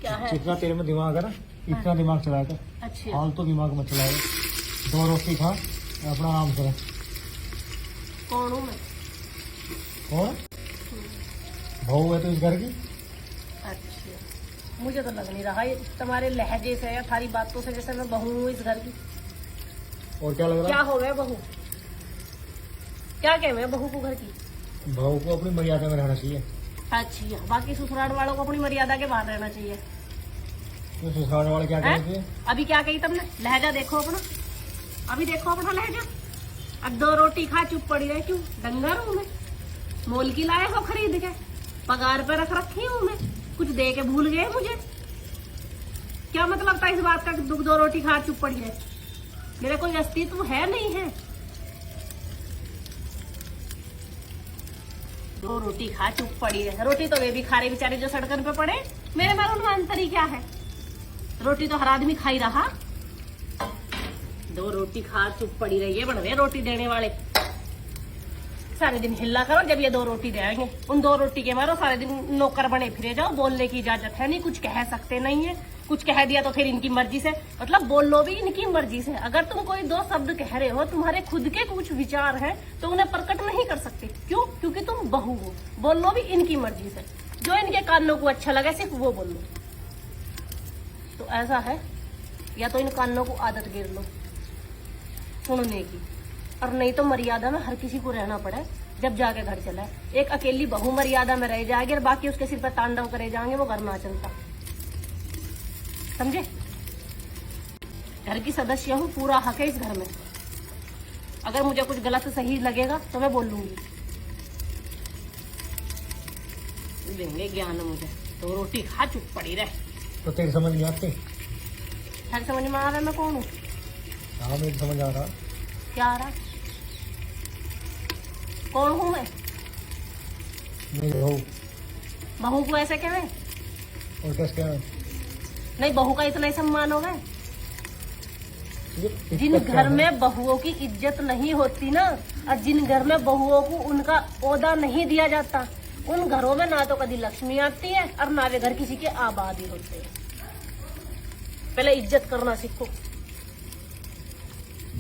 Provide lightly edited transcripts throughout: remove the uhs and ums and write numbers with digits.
क्या है? जितना तेरे में दिमाग है ना इतना दिमाग चलाया कर। अच्छा फालतू दिमाग मत चलाया। 2 रोटी खा अपना आराम कर। कौन हूँ मैं? कौन बहू है तो इस घर की? अच्छा मुझे तो लग नहीं रहा ये तुम्हारे लहजे से या थारी बातों से जैसे मैं बहू हूँ इस घर की। और क्या लग क्या रहा हो गया बहू? क्या कह मैं बहू को घर की? बहू को अपनी मर्यादा में रहना चाहिए। अच्छा बाकी ससुराल वालों को अपनी मर्यादा के बाहर रहना चाहिए। तो ससुराल वाले क्या हैं? कहेंगे? अभी क्या कही तुमने? लहजा देखो अपना, अभी देखो अपना लहजा। अब 2 रोटी खा चुप पड़ी रहे, क्यों? डंगर हूँ मैं? मोल की लाए हो खरीद के? पगार पे रख रखी हूँ मैं? कुछ दे के भूल गए मुझे? क्या मतलब था इस बात का कि 2 रोटी खा चुप पड़ी रहे? मेरा कोई अस्तित्व है नहीं है? 2 रोटी खा चुप पड़ी रहे। रोटी तो वे भी खा रहे बेचारे जो सड़कन पे पड़े। मेरे मालूम में अंतर ही क्या है? रोटी तो हर आदमी खा ही रहा। 2 रोटी खा चुप पड़ी रही है बड़े रोटी देने वाले। सारे दिन हिल्ला करो जब ये 2 रोटी देंगे। उन 2 रोटी के मारो सारे दिन नौकर बने फिरे जाओ। बोलने की इजाजत है नहीं, कुछ कह सकते नहीं है। कुछ कह दिया तो फिर इनकी मर्जी से, मतलब बोल लो भी इनकी मर्जी से। अगर तुम कोई 2 शब्द कह रहे हो, तुम्हारे खुद के कुछ विचार हैं तो उन्हें प्रकट नहीं कर सकते। क्यों? क्योंकि तुम बहू हो। बोल लो भी इनकी मर्जी से, जो इनके कानों को अच्छा लगे सिर्फ वो बोल लो। तो ऐसा है, या तो इन कानों को आदत गिर लो सुनने की, और नहीं तो मर्यादा में हर किसी को रहना पड़े जब जाके घर चला है। एक अकेली बहू मर्यादा में रह जाएगी और बाकी उसके सिर पर तांडव करे जाएंगे, वो घर ना चलता। समझे? घर की सदस्य हूँ, पूरा हक है इस घर में। अगर मुझे कुछ गलत सही लगेगा तो मैं बोल लूंगी। देंगे ज्ञान मुझे। 2 रोटी खा चुप पड़ी रहे। तो तेरी समझ नहीं आती? हर समझ में आ रहा है मैं कौन हूँ? हाँ मेरी समझ आ रहा। क्या आ रहा? कौन हूँ मैं? मेरी बहू। बहू को ऐसे कहें? और कैसे क्या है? नहीं, बहू का इतना ही सम्मान होगा। ये जिन दिक्कत क्या घर है? में बहुओं की इज्जत नहीं होती ना, और जिन घर में बहुओं को उनका ओहदा नहीं दिया जाता, उन घरों में ना तो कभी लक्ष्मी आती है और ना वे घर किसी के आबाद ही होते हैं। पहले इज्जत करना सीखो।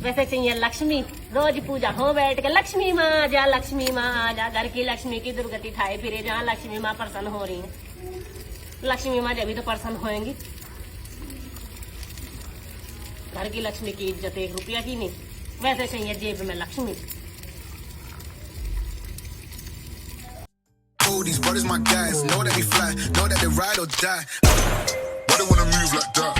वैसे चाहिए लक्ष्मी, रोज पूजा हो बैठ के, लक्ष्मी माँ जा, लक्ष्मी माँ आ जा, घर की लक्ष्मी की दुर्गति ठाए फिरे जहाँ लक्ष्मी माँ प्रसन्न हो रही है। लक्ष्मी माँ जब भी तो प्रसन्न होएंगी। घर की लक्ष्मी की इज्जत 1 रुपया की नहीं। वैसे चाहिए जेब में Lakshmi. All these brothers my guys, know that they fly, know that they ride or die. Why they wanna move like that?